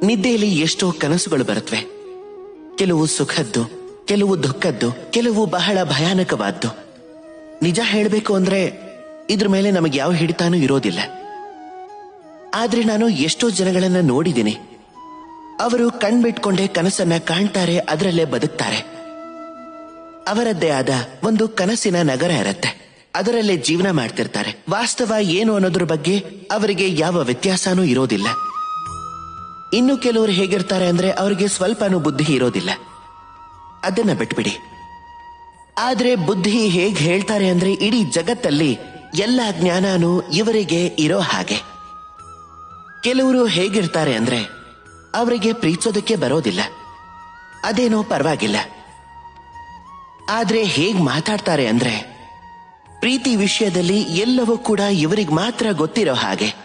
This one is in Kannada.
ನಿದ್ದೆಯಲ್ಲಿ ಎಷ್ಟೋ ಕನಸುಗಳು ಬರುತ್ತವೆ. ಕೆಲವು ಸುಖದ್ದು, ಕೆಲವು ದುಃಖದ್ದು, ಕೆಲವು ಬಹಳ ಭಯಾನಕವಾದ್ದು. ನಿಜ ಹೇಳಬೇಕು ಅಂದ್ರೆ ಇದ್ರ ಮೇಲೆ ನಮಗೆ ಯಾವ ಹಿಡಿತಾನೂ ಇರೋದಿಲ್ಲ. ಆದ್ರೆ ನಾನು ಎಷ್ಟೋ ಜನಗಳನ್ನ ನೋಡಿದ್ದೀನಿ. ಅವರು ಕಣ್ಬಿಟ್ಕೊಂಡೇ ಕನಸನ್ನ ಕಾಣ್ತಾರೆ, ಅದರಲ್ಲೇ ಬದುಕ್ತಾರೆ. ಅವರದ್ದೇ ಆದ ಒಂದು ಕನಸಿನ ನಗರ ಇರತ್ತೆ, ಅದರಲ್ಲೇ ಜೀವನ ಮಾಡ್ತಿರ್ತಾರೆ. ವಾಸ್ತವ ಏನು ಅನ್ನೋದ್ರ ಬಗ್ಗೆ ಅವರಿಗೆ ಯಾವ ವ್ಯತ್ಯಾಸನೂ ಇರೋದಿಲ್ಲ. ಇನ್ನು ಕೆಲವರು ಹೇಗಿರ್ತಾರೆ ಅಂದ್ರೆ ಅವರಿಗೆ ಸ್ವಲ್ಪನೂ ಬುದ್ಧಿ ಇರೋದಿಲ್ಲ. ಅದನ್ನ ಬಿಟ್ಬಿಡಿ. ಆದ್ರೆ ಬುದ್ಧಿ ಹೇಗ್ ಹೇಳ್ತಾರೆ ಅಂದ್ರೆ ಇಡೀ ಜಗತ್ತಲ್ಲಿ ಎಲ್ಲ ಜ್ಞಾನನೂ ಇವರಿಗೆ ಇರೋ ಹಾಗೆ. ಕೆಲವರು ಹೇಗಿರ್ತಾರೆ ಅಂದ್ರೆ ಅವರಿಗೆ ಪ್ರೀತಿಸೋದಕ್ಕೆ ಬರೋದಿಲ್ಲ, ಅದೇನೋ ಪರವಾಗಿಲ್ಲ. ಆದ್ರೆ ಹೇಗ್ ಮಾತಾಡ್ತಾರೆ ಅಂದ್ರೆ ಪ್ರೀತಿ ವಿಷಯದಲ್ಲಿ ಎಲ್ಲವೂ ಕೂಡ ಇವರಿಗೆ ಮಾತ್ರ ಗೊತ್ತಿರೋ ಹಾಗೆ.